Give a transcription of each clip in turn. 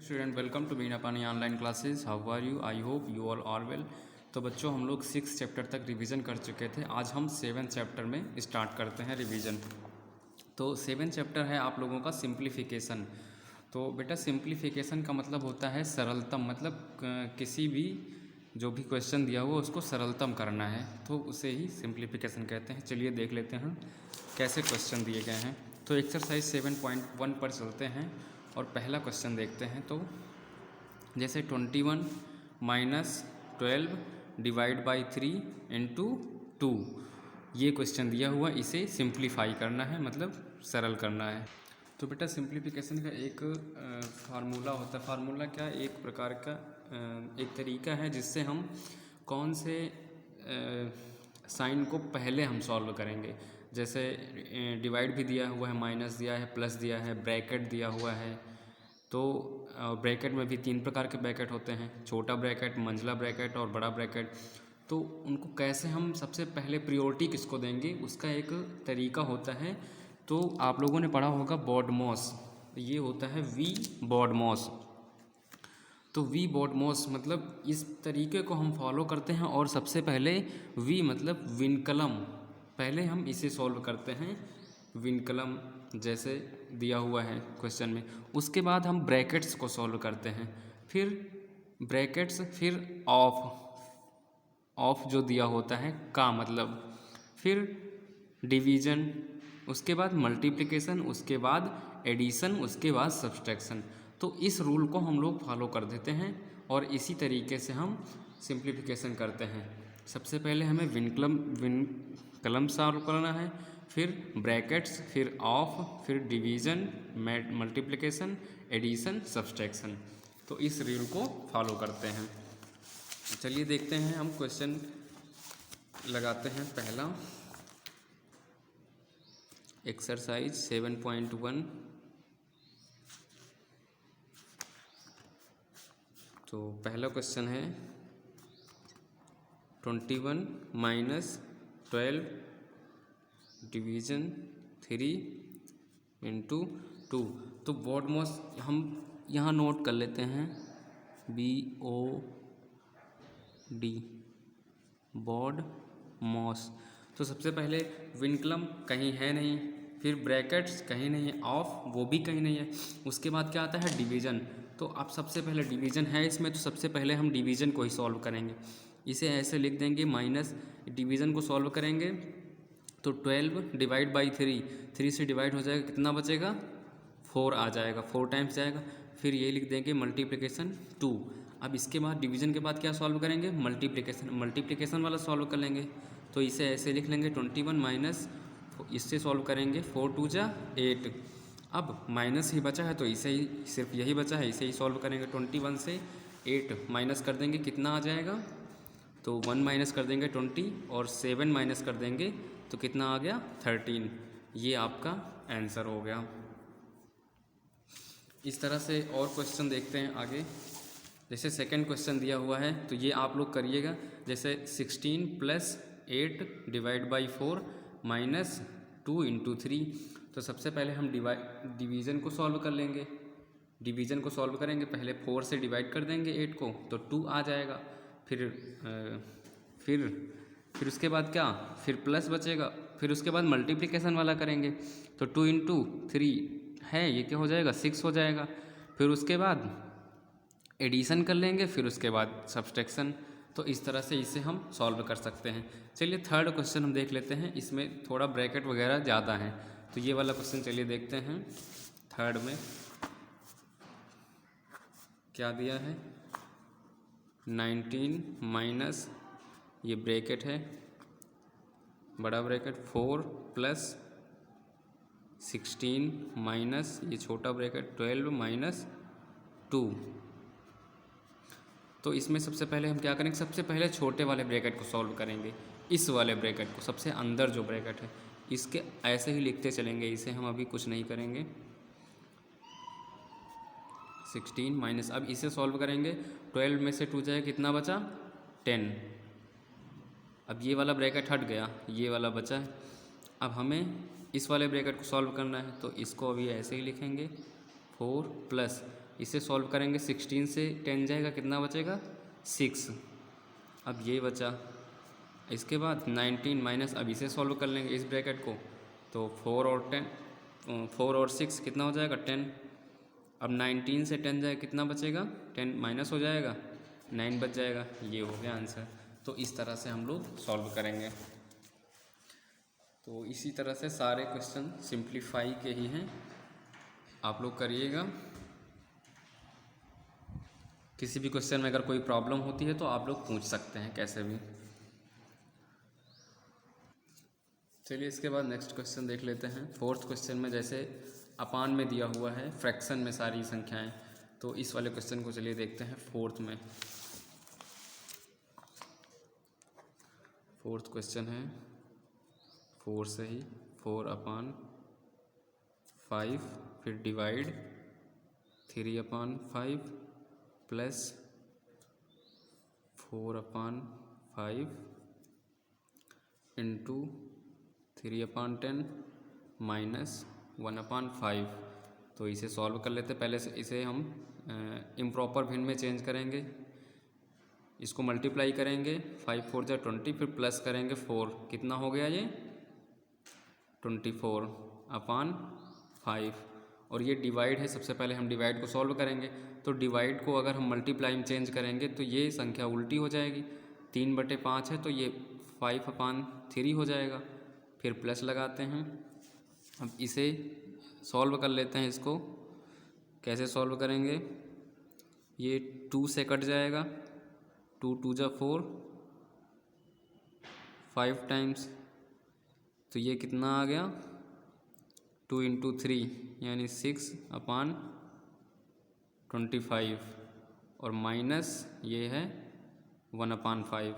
Student welcome to Bina Pani online classes. How are you? I hope you all are well. तो बच्चों, हम लोग 6 chapter तक रिवीजन कर चुके थे। आज हम 7 चैप्टर में स्टार्ट करते हैं रिवीजन। तो 7 चैप्टर है आप लोगों का सिंप्लीफिकेशन। तो बेटा, सिंप्लीफिकेशन का मतलब होता है सरलतम, मतलब किसी भी जो भी क्वेश्चन दिया हुआ उसको सरलतम करना है, तो उसे ही सिंप्लीफिकेशन कहते हैं। चलिए देख लेते हैं कैसे क्वेश्चन दिए गए हैं। तो एक्सरसाइज 7.1 पर चलते हैं और पहला क्वेश्चन देखते हैं। तो जैसे 21 माइनस 12 डिवाइड बाई 3 इंटू 2, ये क्वेश्चन दिया हुआ, इसे सिंप्लीफाई करना है, मतलब सरल करना है। तो बेटा, सिंप्लीफिकेशन का एक फार्मूला होता है। फार्मूला क्या, एक प्रकार का एक तरीका है जिससे हम कौन से साइन को पहले हम सॉल्व करेंगे। जैसे डिवाइड भी दिया हुआ है, माइनस दिया है, प्लस दिया है, ब्रैकेट दिया हुआ है। तो ब्रैकेट में भी 3 प्रकार के ब्रैकेट होते हैं, छोटा ब्रैकेट, मंझला ब्रैकेट और बड़ा ब्रैकेट। तो उनको कैसे हम सबसे पहले प्रियोरिटी किसको देंगे, उसका एक तरीका होता है। तो आप लोगों ने पढ़ा होगा बॉडमॉस, ये होता है वी बॉडमॉस। तो वी बॉडमॉस मतलब इस तरीके को हम फॉलो करते हैं। और सबसे पहले वी मतलब विनकलम, पहले हम इसे सॉल्व करते हैं, विनकलम जैसे दिया हुआ है क्वेश्चन में। उसके बाद हम ब्रैकेट्स को सॉल्व करते हैं, फिर ब्रैकेट्स, फिर ऑफ जो दिया होता है का मतलब, फिर डिवीज़न, उसके बाद मल्टीप्लिकेशन, उसके बाद एडिशन, उसके बाद सब्सट्रैक्शन। तो इस रूल को हम लोग फॉलो कर देते हैं और इसी तरीके से हम सिंप्लीफिकेशन करते हैं। सबसे पहले हमें विनकलम सॉल्व करना है, फिर ब्रैकेट्स, फिर ऑफ, फिर डिवीज़न, मल्टीप्लिकेशन, एडिशन, सब्सट्रैक्शन। तो इस रूल को फॉलो करते हैं। चलिए देखते हैं, हम क्वेश्चन लगाते हैं। पहला एक्सरसाइज 7.1। तो पहला क्वेश्चन है 21 माइनस 12 डिवीज़न 3 इंटू 2। तो बॉडमॉस हम यहाँ नोट कर लेते हैं, BOD, बॉडमॉस। तो सबसे पहले विनकलम कहीं है नहीं, फिर ब्रैकेट्स कहीं नहीं है, ऑफ वो भी कहीं नहीं है। उसके बाद क्या आता है, डिवीज़न। तो अब सबसे पहले डिवीज़न है इसमें, तो सबसे पहले हम डिवीज़न को ही सॉल्व करेंगे। इसे ऐसे लिख देंगे, माइनस डिवीज़न को सॉल्व करेंगे तो 12 डिवाइड बाई 3 से डिवाइड हो जाएगा, कितना बचेगा, 4 आ जाएगा, 4 टाइम्स जाएगा। फिर ये लिख देंगे मल्टीप्लिकेशन 2। अब इसके बाद डिवीज़न के बाद क्या सॉल्व करेंगे, मल्टीप्लिकेशन वाला सॉल्व कर लेंगे। तो इसे ऐसे लिख लेंगे 21 माइनस, इससे सॉल्व करेंगे 4 2 जा 8। अब माइनस ही बचा है तो इसे ही, सिर्फ यही बचा है, इसे ही सॉल्व करेंगे। 21 से 8 माइनस कर देंगे, कितना आ जाएगा, तो 1 माइनस कर देंगे 20 और 7 माइनस कर देंगे तो कितना आ गया, 13। ये आपका आंसर हो गया। इस तरह से और क्वेश्चन देखते हैं आगे। जैसे सेकंड क्वेश्चन दिया हुआ है, तो ये आप लोग करिएगा। जैसे 16 plus 8 divide by 4 minus 2 into 3। तो सबसे पहले हम डिवीज़न को सॉल्व कर लेंगे। डिवीज़न को सॉल्व करेंगे, पहले 4 से डिवाइड कर देंगे 8 को, तो 2 आ जाएगा। फिर उसके बाद क्या, फिर प्लस बचेगा। फिर उसके बाद मल्टीप्लिकेशन वाला करेंगे, तो 2 इंटू 3 है, ये क्या हो जाएगा, 6 हो जाएगा। फिर उसके बाद एडिशन कर लेंगे, फिर उसके बाद सब्सट्रैक्शन। तो इस तरह से इसे हम सॉल्व कर सकते हैं। चलिए थर्ड क्वेश्चन हम देख लेते हैं, इसमें थोड़ा ब्रैकेट वगैरह ज़्यादा है। तो ये वाला क्वेश्चन चलिए देखते हैं। थर्ड में क्या दिया है, 19 माइनस, ये ब्रैकेट है, बड़ा ब्रैकेट, 4 प्लस 16 माइनस, ये छोटा ब्रैकेट, 12 माइनस 2। तो इसमें सबसे पहले हम क्या करेंगे, सबसे पहले छोटे वाले ब्रैकेट को सॉल्व करेंगे। इस वाले ब्रैकेट को, सबसे अंदर जो ब्रैकेट है, इसके ऐसे ही लिखते चलेंगे, इसे हम अभी कुछ नहीं करेंगे। 16 माइनस, अब इसे सॉल्व करेंगे, 12 में से 2 जाए, कितना बचा, 10। अब ये वाला ब्रैकेट हट गया, ये वाला बचा है। अब हमें इस वाले ब्रैकेट को सॉल्व करना है, तो इसको अभी ऐसे ही लिखेंगे, 4 प्लस, इसे सॉल्व करेंगे 16 से 10 जाएगा, कितना बचेगा 6। अब ये बचा, इसके बाद 19 माइनस, अब इसे सॉल्व कर लेंगे इस ब्रैकेट को, तो 4 और 6 कितना हो जाएगा 10। अब 19 से 10 जाए कितना बचेगा, 10 माइनस हो जाएगा, 9 बच जाएगा। ये हो गया आंसर। तो इस तरह से हम लोग सॉल्व करेंगे। तो इसी तरह से सारे क्वेश्चन सिंप्लीफाई के ही हैं, आप लोग करिएगा। किसी भी क्वेश्चन में अगर कोई प्रॉब्लम होती है तो आप लोग पूछ सकते हैं कैसे भी। चलिए इसके बाद नेक्स्ट क्वेश्चन देख लेते हैं। फोर्थ क्वेश्चन में जैसे अपान में दिया हुआ है फ्रैक्शन में सारी संख्याएं, तो इस वाले क्वेश्चन को चलिए देखते हैं। फोर्थ क्वेश्चन है 4 से ही 4/5, फिर डिवाइड 3/5 प्लस 4/5 इंटू 3/10 माइनस 1/5। तो इसे सॉल्व कर लेते। पहले से इसे हम इम्प्रॉपर भिन्न में चेंज करेंगे, इसको मल्टीप्लाई करेंगे, 5 4 जा 20, फिर प्लस करेंगे 4, कितना हो गया ये 24/5। और ये डिवाइड है, सबसे पहले हम डिवाइड को सॉल्व करेंगे। तो डिवाइड को अगर हम मल्टीप्लाई में चेंज करेंगे तो ये संख्या उल्टी हो जाएगी, 3/5 है तो ये 5/3 हो जाएगा। फिर प्लस लगाते हैं। अब इसे सॉल्व कर लेते हैं। इसको कैसे सॉल्व करेंगे, ये 2 से कट जाएगा, 2 2 जा 4, 5 टाइम्स, तो ये कितना आ गया 2 इंटू 3 यानी 6/25, और माइनस ये है 1/5।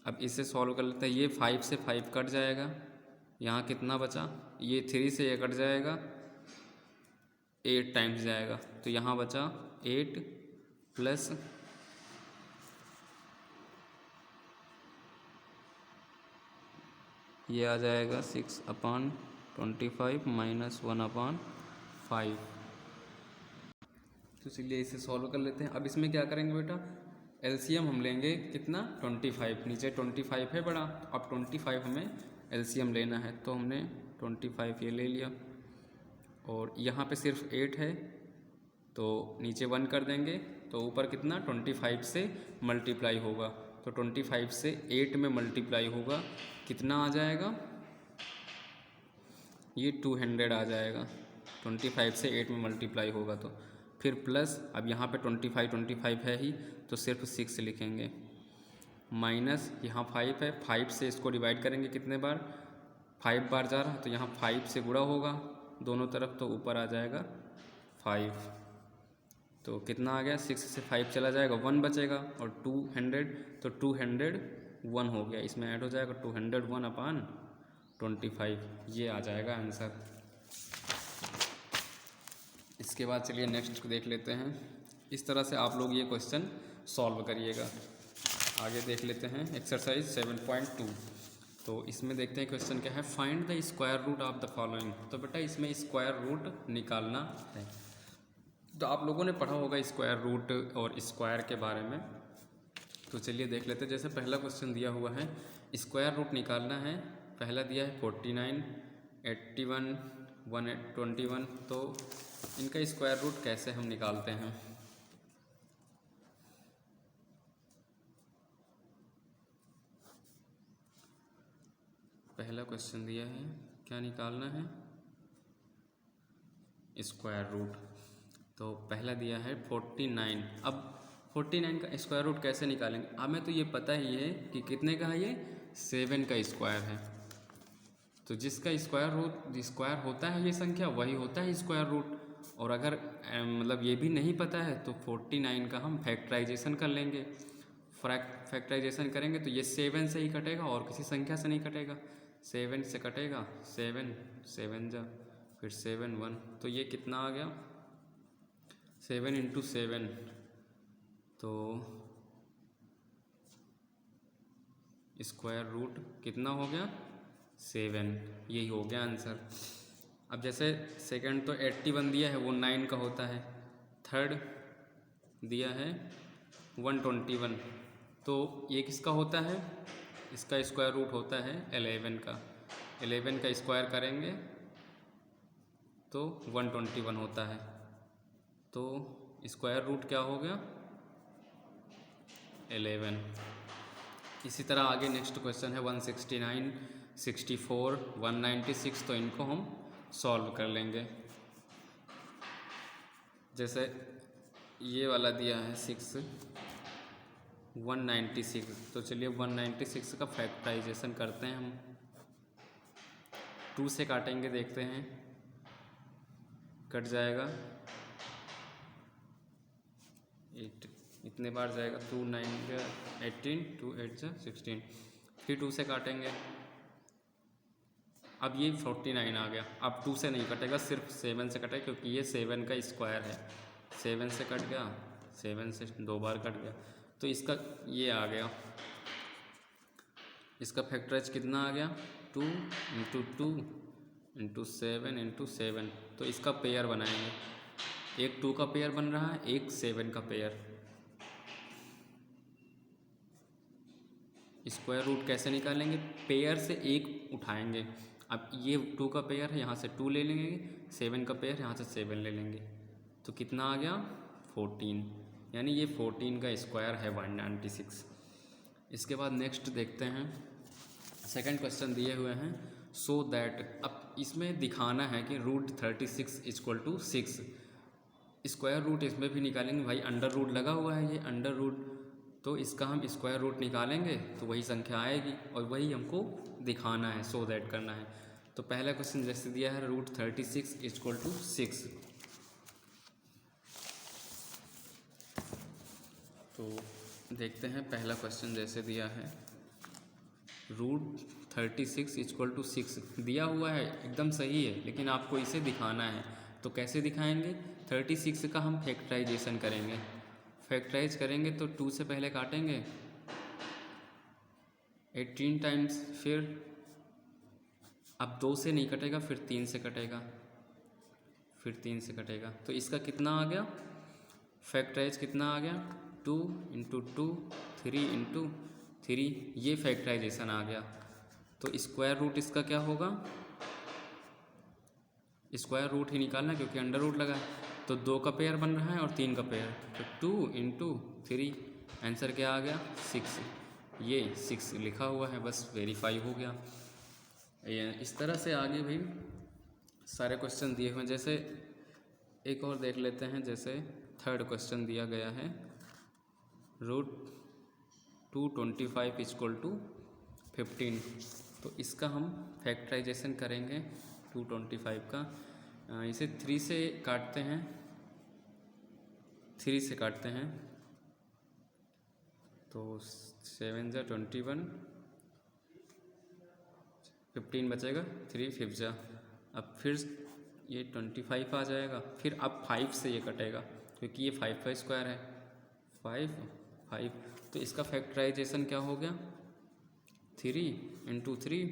अब इसे सॉल्व कर लेते हैं। ये 5 से 5 कट जाएगा, यहाँ कितना बचा, ये 3 से ये कट जाएगा, 8 टाइम्स जाएगा, तो यहाँ बचा 8 प्लस ये आ जाएगा 6/25 माइनस 1/5। तो चलिए इसे सॉल्व कर लेते हैं। अब इसमें क्या करेंगे बेटा, एलसीएम हम लेंगे कितना 25, नीचे 25 है बड़ा, अब 25 हमें एलसीएम लेना है, तो हमने 25 ये ले लिया, और यहाँ पे सिर्फ 8 है तो नीचे 1 कर देंगे, तो ऊपर कितना 25 से मल्टीप्लाई होगा, तो 25 से 8 में मल्टीप्लाई होगा, कितना आ जाएगा, ये 200 आ जाएगा। 25 से 8 में मल्टीप्लाई होगा तो फिर प्लस, अब यहाँ पे 25 है ही तो सिर्फ 6 लिखेंगे, माइनस यहाँ 5 है, 5 से इसको डिवाइड करेंगे कितने बार, 5 बार जा रहा, तो यहाँ 5 से गुणा होगा दोनों तरफ, तो ऊपर आ जाएगा 5। तो कितना आ गया, 6 से 5 चला जाएगा, 1 बचेगा, और 200, तो 201 हो गया, इसमें ऐड हो जाएगा 201/25, ये आ जाएगा आंसर। इसके बाद चलिए नेक्स्ट देख लेते हैं। इस तरह से आप लोग ये क्वेश्चन सॉल्व करिएगा। आगे देख लेते हैं एक्सरसाइज 7.2। तो इसमें देखते हैं क्वेश्चन क्या है, find the square root of the following. तो बेटा इसमें स्क्वायर रूट निकालना है। तो आप लोगों ने पढ़ा होगा स्क्वायर रूट और स्क्वायर के बारे में, तो चलिए देख लेते हैं। जैसे पहला क्वेश्चन दिया हुआ है, स्क्वायर रूट निकालना है। पहला दिया है 49, 81, 121, तो इनका स्क्वायर रूट कैसे हम निकालते हैं। पहला क्वेश्चन दिया है, क्या निकालना है, स्क्वायर रूट। तो पहला दिया है 49। अब 49 का स्क्वायर रूट कैसे निकालेंगे, हमें तो ये पता ही है कि कितने का है, ये 7 का स्क्वायर है। तो जिसका स्क्वायर होता है ये संख्या, वही होता है स्क्वायर रूट। और अगर मतलब ये भी नहीं पता है तो 49 का हम फैक्टराइजेशन कर लेंगे। फैक्टराइजेशन करेंगे तो ये 7 से ही कटेगा और किसी संख्या से नहीं कटेगा। 7 से कटेगा, 7 7 जा, फिर 7 1, तो ये कितना आ गया 7 इंटू 7, तो स्क्वायर रूट कितना हो गया 7, यही हो गया आंसर। अब जैसे सेकंड तो 81 दिया है, वो 9 का होता है। थर्ड दिया है 121, तो ये किसका होता है? इसका स्क्वायर रूट होता है 11 का। 11 का स्क्वायर करेंगे तो 121 होता है। तो स्क्वायर रूट क्या हो गया? 11। इसी तरह आगे नेक्स्ट क्वेश्चन है 169, 64, 196, तो इनको हम सॉल्व कर लेंगे। जैसे ये वाला दिया है 6, 196, तो चलिए 196 का फैक्टराइजेशन करते हैं हम। 2 से काटेंगे, देखते हैं, कट जाएगा 8, इतने बार जाएगा 2 9 18, 2 8 16, फिर 2 से काटेंगे। अब ये 49 आ गया। अब 2 से नहीं कटेगा, सिर्फ 7 से कटेगा, क्योंकि ये 7 का स्क्वायर है। 7 से कट गया, 7 से 2 बार कट गया, तो इसका ये आ गया। इसका फैक्टराइज कितना आ गया? 2 इंटू 2 इंटू 7 इंटू 7, तो इसका पेयर बनाएंगे। एक 2 का पेयर बन रहा है, एक 7 का पेयर। स्क्वायर रूट कैसे निकालेंगे? पेयर से एक उठाएंगे। अब ये 2 का पेयर है, यहाँ से 2 ले लेंगे, 7 का पेयर यहाँ से 7 ले लेंगे, तो कितना आ गया? 14, यानी ये 14 का स्क्वायर है 196। इसके बाद नेक्स्ट देखते हैं, सेकंड क्वेश्चन दिए हुए हैं सो दैट। अब इसमें दिखाना है कि root 36 equal to 6। Square root इसमें भी निकालेंगे भाई, अंडर रूट लगा हुआ है, ये अंडर रूट, तो इसका हम स्क्वायर रूट निकालेंगे तो वही संख्या आएगी, और वही हमको दिखाना है, सो दैट करना है। तो पहला क्वेश्चन जैसे दिया है रूट 36 इक्वल टू 6, तो देखते हैं पहला क्वेश्चन जैसे दिया है रूट 36 इक्वल टू 6 दिया हुआ है, एकदम सही है, लेकिन आपको इसे दिखाना है। तो कैसे दिखाएंगे? 36 का हम फैक्टराइजेशन करेंगे। फैक्टराइज करेंगे तो 2 से पहले काटेंगे 18 टाइम्स, फिर अब 2 से नहीं कटेगा, फिर 3 से कटेगा, फिर 3 से कटेगा, तो इसका कितना आ गया? फैक्टराइज कितना आ गया? 2 इंटू 2, 3 इंटू 3, ये फैक्टराइजेशन आ गया। तो स्क्वायर रूट इसका क्या होगा? स्क्वायर रूट ही निकालना, क्योंकि अंडर रूट लगा है, तो 2 का पेयर बन रहा है और 3 का पेयर, तो 2 इंटू 3, आंसर क्या आ गया? 6। ये 6 लिखा हुआ है, बस वेरीफाई हो गया। इस तरह से आगे भी सारे क्वेश्चन दिए हुए हैं। जैसे एक और देख लेते हैं, जैसे थर्ड क्वेश्चन दिया गया है रूट 225 इक्वल टू 15, तो इसका हम फैक्टराइजेशन करेंगे 225 का। इसे 3 से काटते हैं, 3 से काटते हैं, तो 7 जा 21, 15 बचेगा, 3 5 जा, अब फिर ये 25 आ जाएगा, फिर अब 5 से ये कटेगा, क्योंकि ये 5 का स्क्वायर है, 5 5, तो इसका फैक्टराइजेशन क्या हो गया? 3 इंटू 3,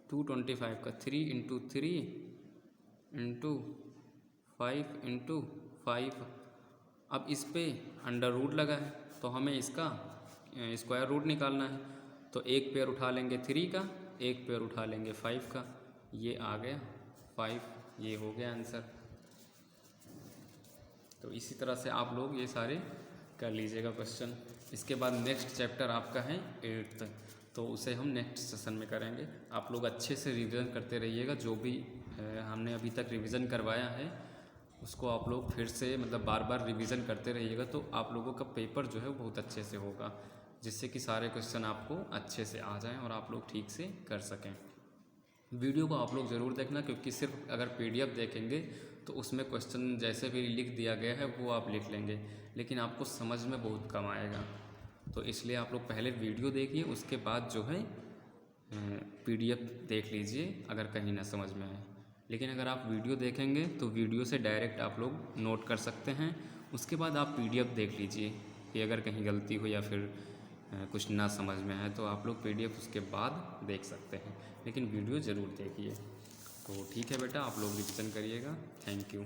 225 का 3 इंटू 3 इंटू 5 इंटू 5। अब इस पे अंडर रूट लगा है, तो हमें इसका स्क्वायर रूट निकालना है, तो एक पेयर उठा लेंगे 3 का, एक पेयर उठा लेंगे 5 का, ये आ गया 5, ये हो गया आंसर। तो इसी तरह से आप लोग ये सारे कर लीजिएगा क्वेश्चन। इसके बाद नेक्स्ट चैप्टर आपका है 8th, तो उसे हम नेक्स्ट सेशन में करेंगे। आप लोग अच्छे से रिवीजन करते रहिएगा, जो भी हमने अभी तक रिवीजन करवाया है उसको आप लोग फिर से मतलब बार बार रिवीजन करते रहिएगा, तो आप लोगों का पेपर जो है वो बहुत अच्छे से होगा, जिससे कि सारे क्वेश्चन आपको अच्छे से आ जाएं और आप लोग ठीक से कर सकें। वीडियो को आप लोग ज़रूर देखना, क्योंकि सिर्फ अगर PDF देखेंगे तो उसमें क्वेश्चन जैसे भी लिख दिया गया है वो आप लिख लेंगे, लेकिन आपको समझ में बहुत कम आएगा। तो इसलिए आप लोग पहले वीडियो देखिए, उसके बाद जो है PDF देख लीजिए अगर कहीं ना समझ में आए। लेकिन अगर आप वीडियो देखेंगे तो वीडियो से डायरेक्ट आप लोग नोट कर सकते हैं, उसके बाद आप PDF देख लीजिए कि अगर कहीं गलती हो या फिर कुछ ना समझ में आए तो आप लोग PDF उसके बाद देख सकते हैं, लेकिन वीडियो ज़रूर देखिए। तो ठीक है बेटा, आप लोग रिविज़न करिएगा। Thank you.